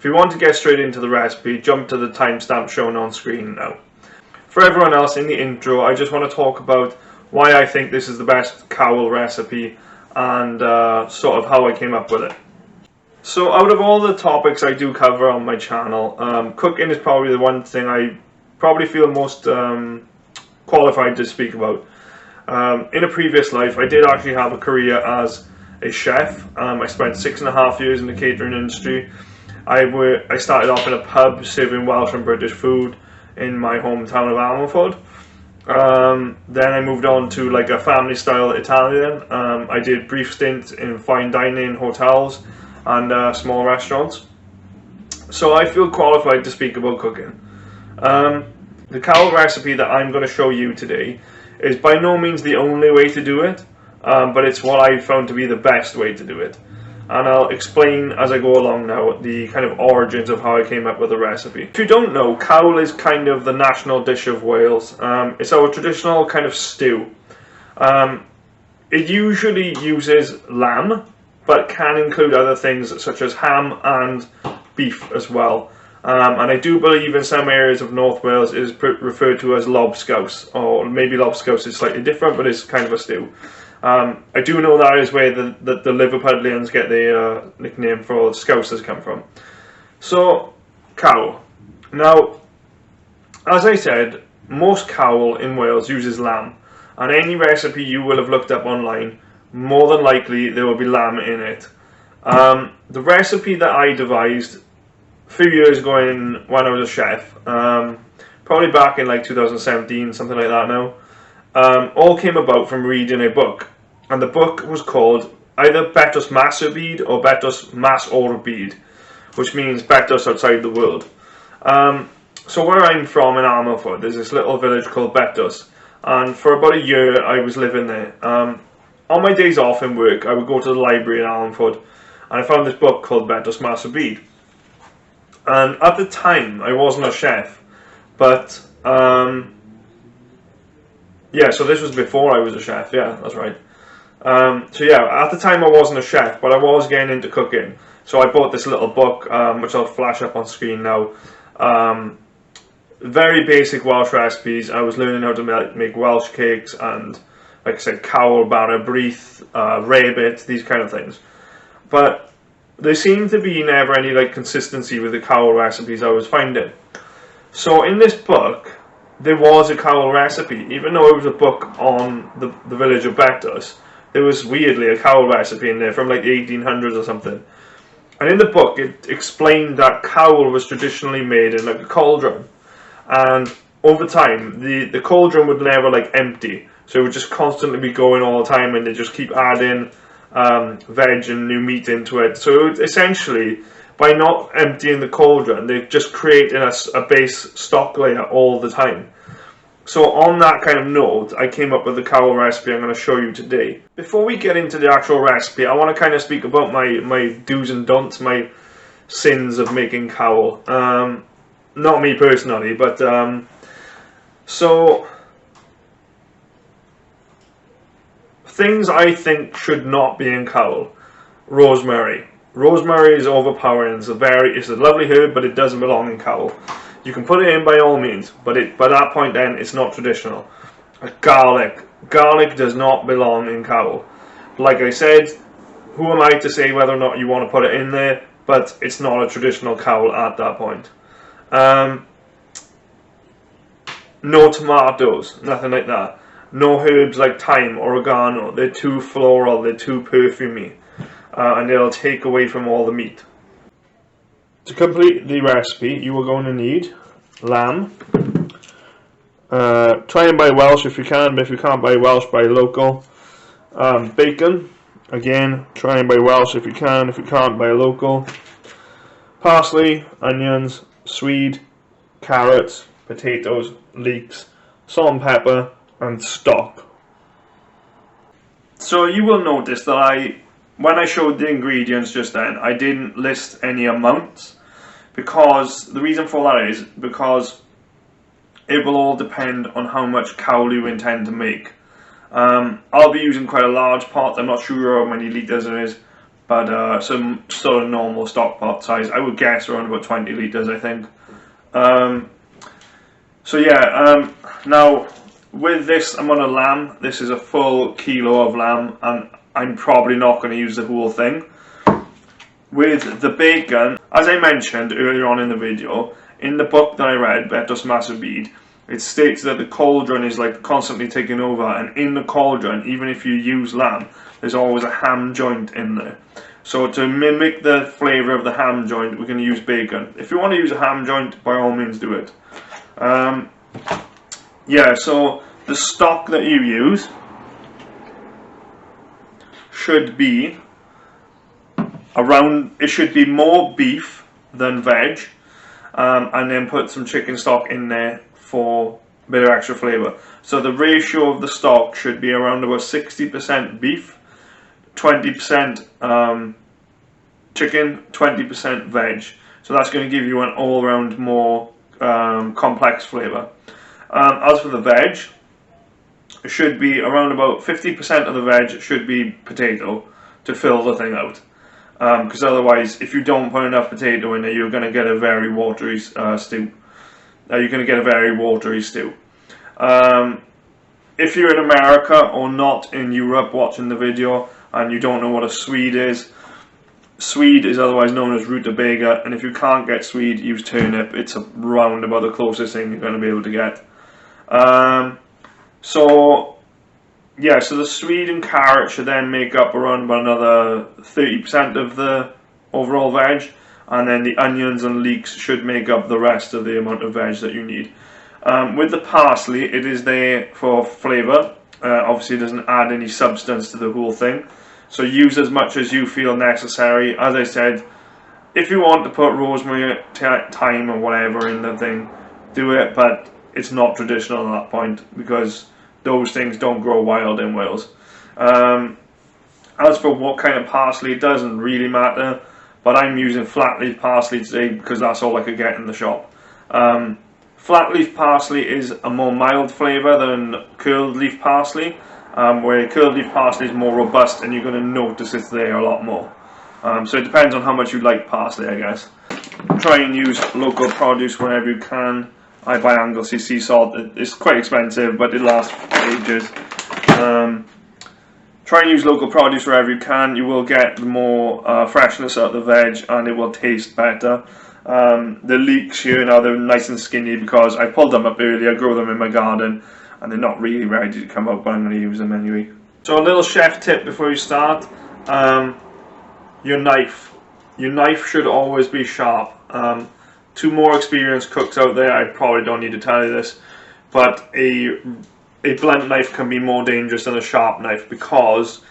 If you want to get straight into the recipe, jump to the timestamp shown on screen now. For everyone else, in the intro, I just want to talk about why I think this is the best cawl recipe and sort of how I came up with it. So out of all the topics I do cover on my channel, cooking is probably the one thing I probably feel most qualified to speak about. In a previous life, I did actually have a career as a chef. I spent 6.5 years in the catering industry. I started off in a pub serving Welsh and British food in my hometown of Almondford. Then I moved on to like a family style Italian. I did brief stint in fine dining hotels and small restaurants. So I feel qualified to speak about cooking. The cawl recipe that I'm going to show you today is by no means the only way to do it, but it's what I found to be the best way to do it. And I'll explain as I go along now the kind of origins of how I came up with the recipe. If you don't know, cawl is kind of the national dish of Wales. It's our traditional kind of stew. It usually uses lamb, but can include other things such as ham and beef as well. And I do believe in some areas of North Wales it is referred to as lobscouse, or maybe lobscouse is slightly different, but it's kind of a stew. I do know that is where the Liverpudlians get their nickname for scousers come from. So, cawl. Now, as I said, most cawl in Wales uses lamb, and any recipe you will have looked up online, more than likely there will be lamb in it. The recipe that I devised a few years ago when I was a chef, probably back in like 2017, something like that now, all came about from reading a book, and the book was called either Betws Mas O'r Byd or Betws Mas O'r Byd, which means Betws outside the world. So where I'm from in Almondford, there's this little village called Betws, and for about a year I was living there. On my days off in work, I would go to the library in Almondford, and I found this book called Betws Mas O'r Byd. And at the time, I wasn't a chef, but yeah, so this was before I was a chef, yeah, that's right. So yeah, at the time I wasn't a chef, but I was getting into cooking. So I bought this little book, which I'll flash up on screen now. Very basic Welsh recipes. I was learning how to make Welsh cakes and, like I said, cawl, bara, breath, rabbit, these kind of things. But there seemed to be never any like consistency with the cawl recipes I was finding. So in this book, there was a cawl recipe, even though it was a book on the village of Betws. There was weirdly a cawl recipe in there from like the 1800s or something. And in the book, it explained that cawl was traditionally made in like a cauldron. And over time, the cauldron would never like empty. So it would just constantly be going all the time, and they just keep adding veg and new meat into it. So it essentially, by not emptying the cauldron, they're just creating a base stock layer all the time. So on that kind of note, I came up with the cawl recipe I'm going to show you today. Before we get into the actual recipe, I want to kind of speak about my do's and don'ts, my sins of making cawl. Not me personally, but so things I think should not be in cawl. Rosemary. Rosemary is overpowering. It's a lovely herb, but it doesn't belong in cawl. You can put it in by all means, but by that point then it's not traditional. Garlic. Garlic does not belong in cawl. Like I said, who am I to say whether or not you want to put it in there, but it's not a traditional cawl at that point. No tomatoes, nothing like that. No herbs like thyme, oregano. They're too floral, they're too perfumey, and they'll take away from all the meat. To complete the recipe, you are going to need lamb. Try and buy Welsh if you can, but if you can't buy Welsh, buy local. Bacon. Again, try and buy Welsh if you can. If you can't, buy local. Parsley, onions, swede, carrots, potatoes, leeks, salt and pepper, and stock. So you will notice that when I showed the ingredients just then, I didn't list any amounts, because the reason for that is because it will all depend on how much cawl you intend to make. I'll be using quite a large pot. I'm not sure how many litres it is, but some sort of normal stock pot size. I would guess around about 20 litres, I think. So yeah, now with this amount of lamb, this is a full kilo of lamb, and I'm probably not going to use the whole thing. With the bacon, as I mentioned earlier on in the video, in the book that I read, Betws Mas O'r Byd, it states that the cauldron is like constantly taking over, and in the cauldron, even if you use lamb, there's always a ham joint in there. So to mimic the flavour of the ham joint, we're going to use bacon. If you want to use a ham joint, by all means do it. Yeah, so the stock that you use should be it should be more beef than veg, and then put some chicken stock in there for a bit of extra flavour. So the ratio of the stock should be around about 60% beef, 20% chicken, 20% veg. So that's going to give you an all-round more complex flavour. As for the veg, it should be around about 50% of the veg should be potato to fill the thing out. Because otherwise, if you don't put enough potato in there, you're going to get a very watery stew. You're going to get a very watery stew. If you're in America or not in Europe watching the video and you don't know what a Swede is otherwise known as rutabaga, and if you can't get Swede, use turnip. It's around about the closest thing you're going to be able to get. So the Swede and carrot should then make up around about another 30% of the overall veg, and then the onions and leeks should make up the rest of the amount of veg that you need. With the parsley, it is there for flavour. Obviously it doesn't add any substance to the whole thing, so use as much as you feel necessary. As I said, if you want to put rosemary, thyme or whatever in the thing, do it, but it's not traditional at that point because those things don't grow wild in Wales. As for what kind of parsley, it doesn't really matter, but I'm using flat leaf parsley today because that's all I could get in the shop. Flat leaf parsley is a more mild flavour than curled leaf parsley, where curled leaf parsley is more robust and you're going to notice it's there a lot more. So it depends on how much you like parsley, I guess. Try and use local produce wherever you can. I buy Anglesey sea salt. It's quite expensive, but it lasts ages. Try and use local produce wherever you can. You will get more freshness out of the veg, and it will taste better. The leeks here now, they're nice and skinny because I pulled them up early. I grow them in my garden, and they're not really ready to come out, but I'm going to use them anyway. So a little chef tip before you start: your knife. Your knife should always be sharp. To more experienced cooks out there, I probably don't need to tell you this, but a blunt knife can be more dangerous than a sharp knife, because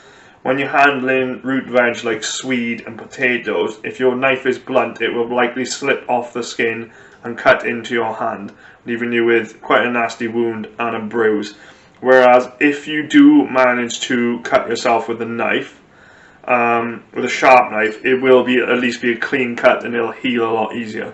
when you're handling root veg like swede and potatoes, if your knife is blunt, it will likely slip off the skin and cut into your hand, leaving you with quite a nasty wound and a bruise. Whereas if you do manage to cut yourself with a knife, with a sharp knife, it will at least be a clean cut and it'll heal a lot easier.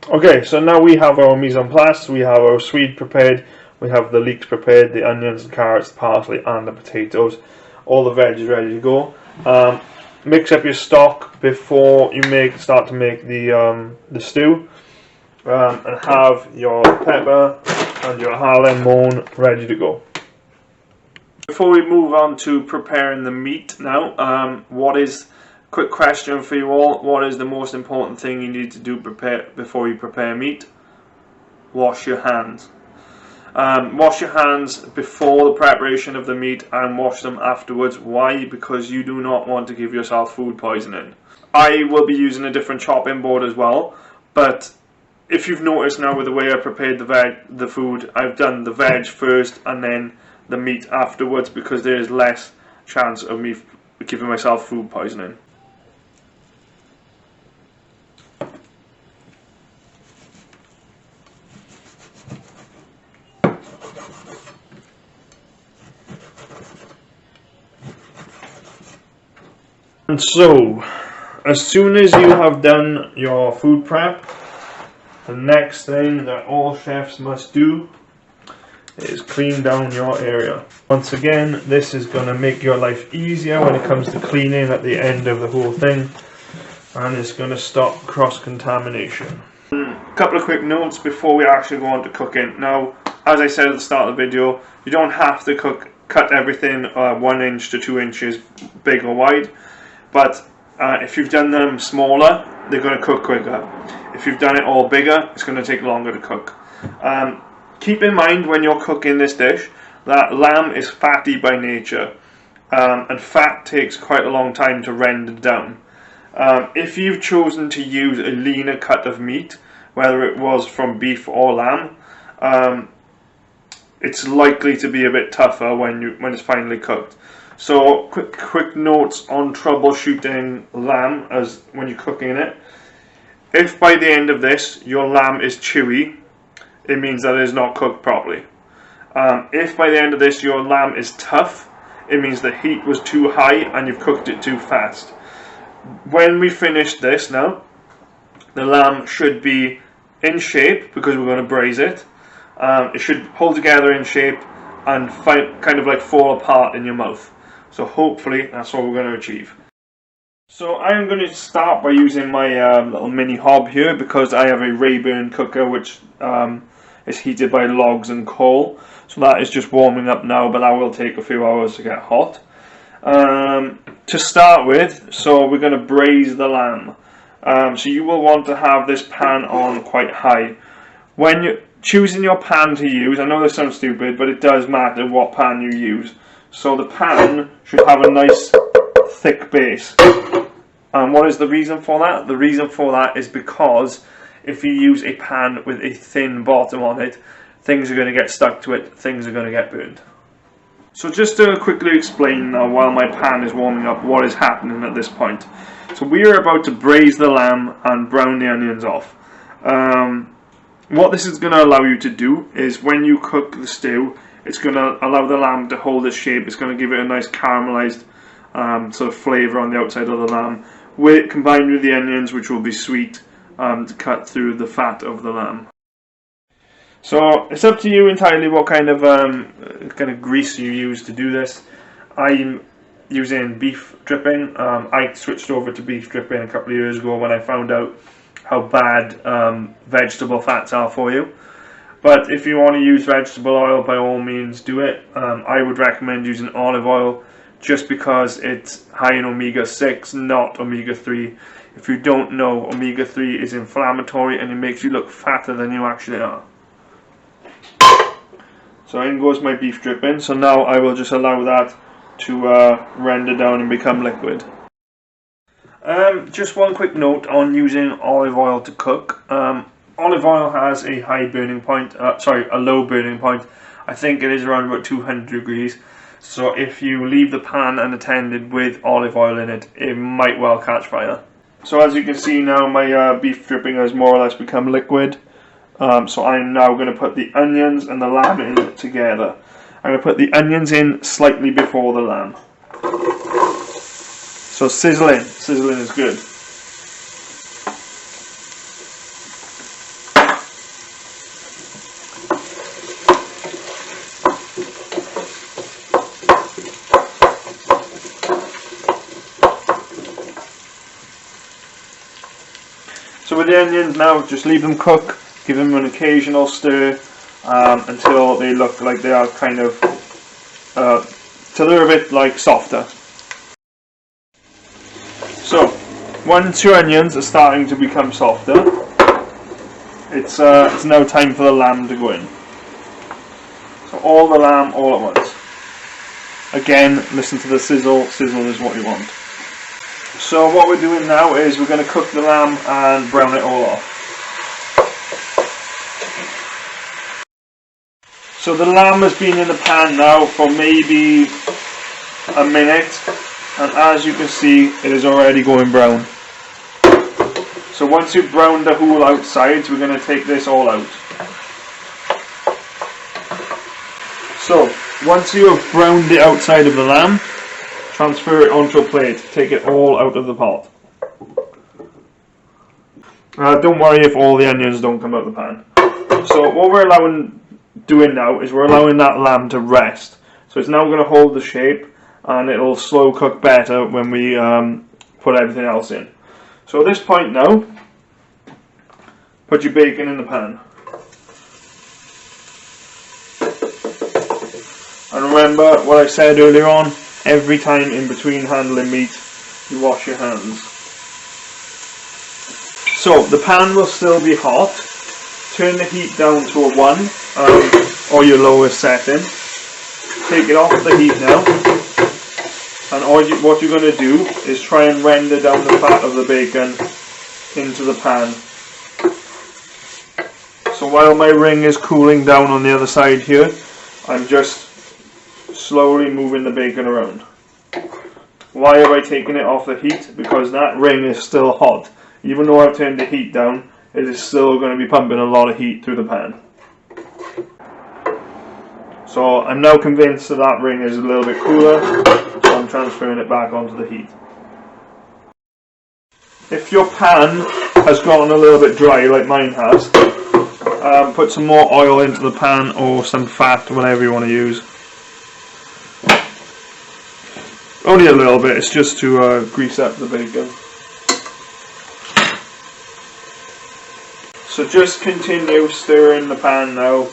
Okay, so now we have our mise en place, we have our swede prepared, we have the leeks prepared, the onions, the carrots, the parsley and the potatoes. All the veg is ready to go. Mix up your stock before you start to make the stew, and have your pepper and your Harlem Mown ready to go. Before we move on to preparing the meat now, quick question for you all: what is the most important thing you need to do before you prepare meat? Wash your hands. Wash your hands before the preparation of the meat and wash them afterwards. Why? Because you do not want to give yourself food poisoning. I will be using a different chopping board as well, but if you've noticed now with the way I prepared the food, I've done the veg first and then the meat afterwards, because there is less chance of me giving myself food poisoning. And so, as soon as you have done your food prep, the next thing that all chefs must do is clean down your area. Once again, this is going to make your life easier when it comes to cleaning at the end of the whole thing, and it's going to stop cross-contamination. A couple of quick notes before we actually go on to cooking. Now, as I said at the start of the video, you don't have to cut everything 1 inch to 2 inches big or wide, but if you've done them smaller, they're going to cook quicker. If you've done it all bigger, it's going to take longer to cook. Keep in mind when you're cooking this dish that lamb is fatty by nature, and fat takes quite a long time to render down. If you've chosen to use a leaner cut of meat, whether it was from beef or lamb, it's likely to be a bit tougher when it's finally cooked. So quick notes on troubleshooting lamb as when you're cooking it. If by the end of this your lamb is chewy, it means that it is not cooked properly. If by the end of this your lamb is tough, it means the heat was too high and you've cooked it too fast. When we finish this now, the lamb should be in shape because we're going to braise it. It should hold together in shape and kind of like fall apart in your mouth. So hopefully that's what we're going to achieve. So I'm going to start by using my little mini hob here because I have a Rayburn cooker which is heated by logs and coal. So that is just warming up now, but that will take a few hours to get hot. To start with, so we're going to braise the lamb. So you will want to have this pan on quite high. When you're choosing your pan to use, I know this sounds stupid, but it does matter what pan you use. So the pan should have a nice thick base. And what is the reason for that? The reason for that is because if you use a pan with a thin bottom on it, things are going to get stuck to it, things are going to get burned. So just to quickly explain now while my pan is warming up what is happening at this point. So we are about to braise the lamb and brown the onions off. What this is going to allow you to do is when you cook the stew, it's going to allow the lamb to hold its shape. It's going to give it a nice caramelized sort of flavour on the outside of the lamb, combined with the onions, which will be sweet to cut through the fat of the lamb. So it's up to you entirely what kind of grease you use to do this. I'm using beef dripping. I switched over to beef dripping a couple of years ago when I found out how bad vegetable fats are for you. But if you want to use vegetable oil, by all means do it. I would recommend using olive oil just because it's high in omega-6, not omega-3. If you don't know, omega-3 is inflammatory and it makes you look fatter than you actually are. So in goes my beef dripping. So now I will just allow that to render down and become liquid. Just one quick note on using olive oil to cook. Olive oil has a low burning point. I think it is around about 200 degrees. So if you leave the pan unattended with olive oil in it, it might well catch fire. So as you can see now, my beef dripping has more or less become liquid. So I'm now going to put the onions and the lamb in together. I'm going to put the onions in slightly before the lamb. So sizzling is good. So with the onions now, just leave them cook, give them an occasional stir until they look like they are kind of, till they're a bit like softer. So, once your onions are starting to become softer, it's now time for the lamb to go in. So all the lamb all at once. Again, listen to the sizzle. Sizzle is what you want. So what we're doing now is we're going to cook the lamb and brown it all off. So the lamb has been in the pan now for maybe a minute, and as you can see, it is already going brown. So once you've browned the whole outsides, we're going to take this all out. So once you have browned the outside of the lamb, transfer it onto a plate, take it all out of the pot. Don't worry if all the onions don't come out of the pan. So what we're doing now is we're allowing that lamb to rest. So it's now going to hold the shape, and it'll slow cook better when we put everything else in. So at this point now, put your bacon in the pan. And remember what I said earlier on, every time in between handling meat, you wash your hands. So the pan will still be hot. Turn the heat down to a 1 or your lowest setting. Take it off the heat now, and what you're going to do is try and render down the fat of the bacon into the pan. So while my ring is cooling down on the other side here, I'm just slowly moving the bacon around. Why have I taken it off the heat? Because that ring is still hot. Even though I've turned the heat down, it is still going to be pumping a lot of heat through the pan. So I'm now convinced that ring is a little bit cooler, so I'm transferring it back onto the heat. If your pan has gotten a little bit dry, like mine has, put some more oil into the pan or some fat, whatever you want to use. Only a little bit, it's just to grease up the bacon. So just continue stirring the pan now,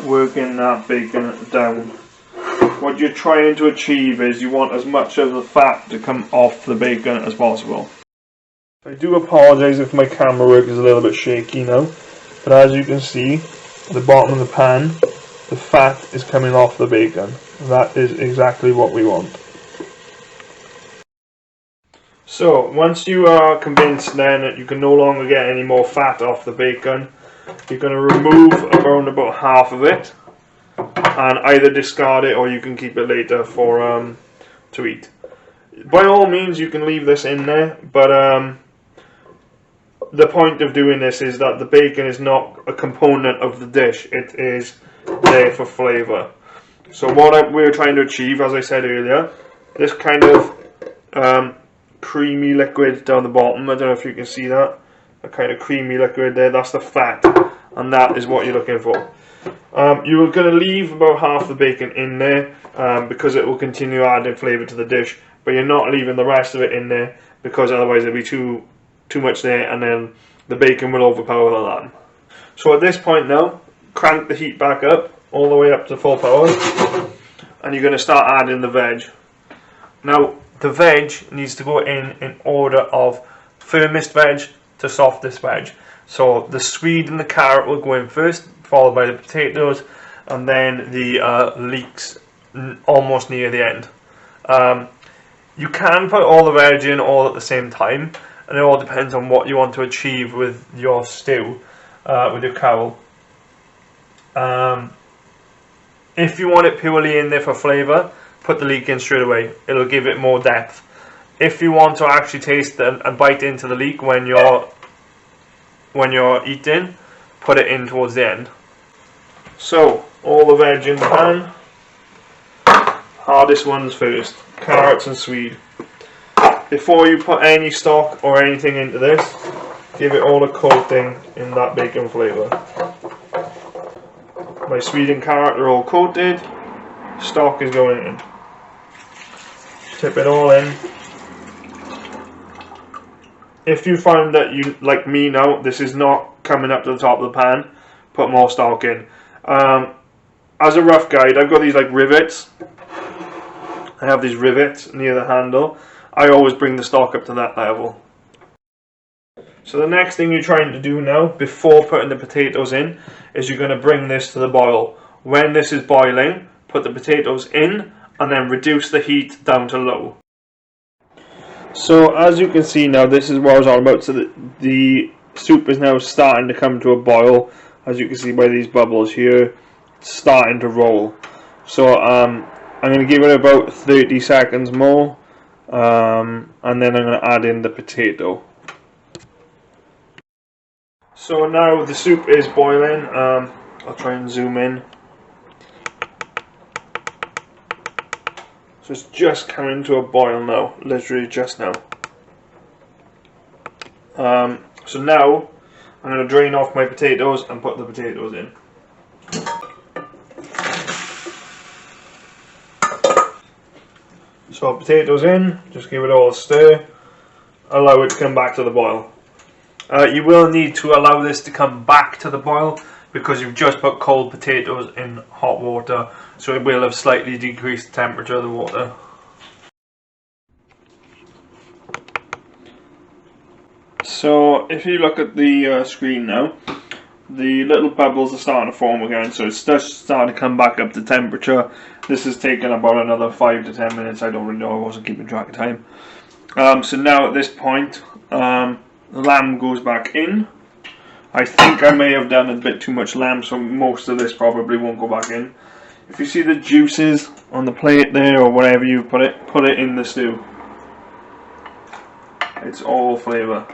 working that bacon down. What you're trying to achieve is you want as much of the fat to come off the bacon as possible. I do apologise if my camera work is a little bit shaky now, but as you can see at the bottom of the pan, the fat is coming off the bacon. That is exactly what we want. So once you are convinced then that you can no longer get any more fat off the bacon, you're going to remove around about half of it and either discard it or you can keep it later for to eat. By all means you can leave this in there, but the point of doing this is that the bacon is not a component of the dish, it is there for flavour. So what we're trying to achieve, as I said earlier, this kind of creamy liquid down the bottom. I don't know if you can see that. A kind of creamy liquid there, that's the fat, and that is what you're looking for. You're going to leave about half the bacon in there because it will continue adding flavour to the dish, but you're not leaving the rest of it in there because otherwise there'll be too much there and then the bacon will overpower the lamb. So at this point now, crank the heat back up, all the way up to full power, and you're going to start adding the veg. Now the veg needs to go in order of firmest veg to softest veg. So the Swede and the carrot will go in first, followed by the potatoes, and then the leeks almost near the end. You can put all the veg in all at the same time, and it all depends on what you want to achieve with your stew, with your cawl. If you want it purely in there for flavour, put the leek in straight away. It'll give it more depth. If you want to actually taste and bite into the leek when you're eating, put it in towards the end. So all the veg in the pan. Hardest ones first, carrots and Swede. Before you put any stock or anything into this, give it all a coating in that bacon flavour. My Swede and carrot are all coated. Stock is going in. Tip it all in. If you find that you, like me now, this is not coming up to the top of the pan, put more stock in. As a rough guide, I've got these like rivets. I have these rivets near the handle. I always bring the stock up to that level. So the next thing you're trying to do now, before putting the potatoes in, is you're going to bring this to the boil. When this is boiling, put the potatoes in, and then reduce the heat down to low. So as you can see now, this is what I was on about. So the soup is now starting to come to a boil. As you can see by these bubbles here, it's starting to roll. So I'm going to give it about 30 seconds more, and then I'm going to add in the potato. So now the soup is boiling. I'll try and zoom in. So it's just coming to a boil now, literally just now. So now I'm going to drain off my potatoes and put the potatoes in. So potatoes in, just give it all a stir, allow it to come back to the boil. You will need to allow this to come back to the boil because you've just put cold potatoes in hot water, so it will have slightly decreased the temperature of the water. So if you look at the screen now, the little bubbles are starting to form again, so it's just starting to come back up to temperature. This has taken about another 5 to 10 minutes, I don't really know, I wasn't keeping track of time. So now at this point, the lamb goes back in. I think I may have done a bit too much lamb, so most of this probably won't go back in. If you see the juices on the plate there, or wherever you put it in the stew. It's all flavour.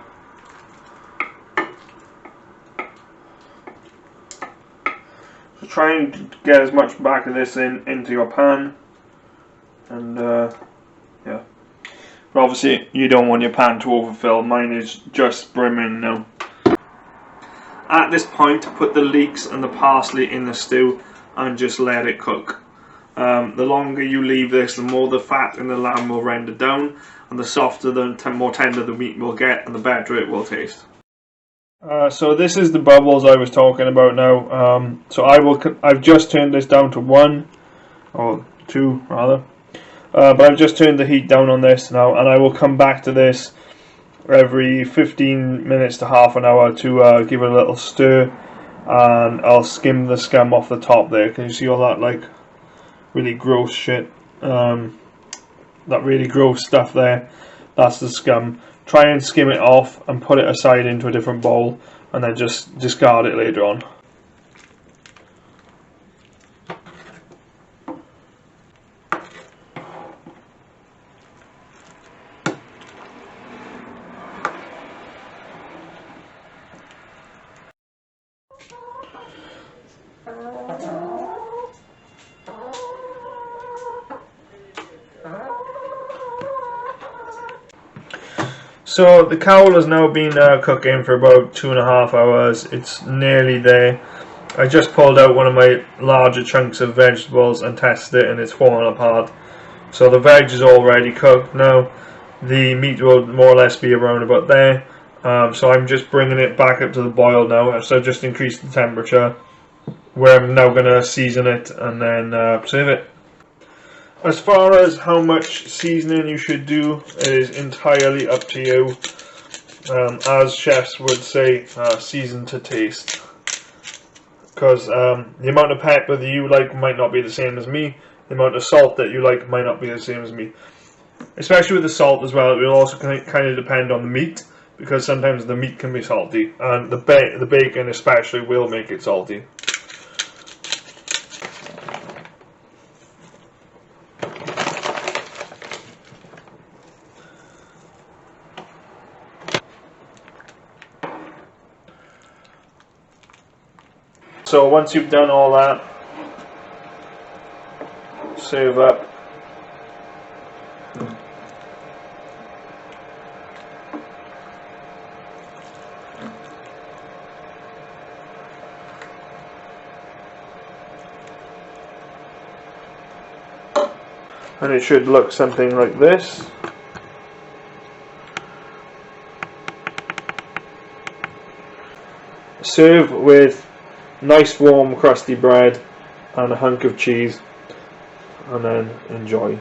So try and get as much back of this into your pan, and yeah. But obviously you don't want your pan to overfill. Mine is just brimming now. At this point, put the leeks and the parsley in the stew and just let it cook. The longer you leave this, the more the fat in the lamb will render down, and the softer, the more tender the meat will get, and the better it will taste. So this is the bubbles I was talking about now. So I've just turned this down to 1 or 2 rather. But I've just turned the heat down on this now, and I will come back to this every 15 minutes to half an hour to give it a little stir, and I'll skim the scum off the top there. Can you see all that like really gross shit? That really gross stuff there, that's the scum. Try and skim it off and put it aside into a different bowl, and then just discard it later on. So the cawl has now been cooking for about 2.5 hours. It's nearly there. I just pulled out one of my larger chunks of vegetables and tested it, and it's fallen apart. So the veg is already cooked now. The meat will more or less be around about there. So I'm just bringing it back up to the boil now. So I've just increased the temperature, where I'm now going to season it and then serve it. As far as how much seasoning you should do, it is entirely up to you. As chefs would say, season to taste. Because the amount of pepper that you like might not be the same as me. The amount of salt that you like might not be the same as me. Especially with the salt as well, it will also kind of depend on the meat. Because sometimes the meat can be salty. And the bacon especially will make it salty. So once you've done all that, serve up. And it should look something like this. Serve with nice warm crusty bread and a hunk of cheese, and then enjoy.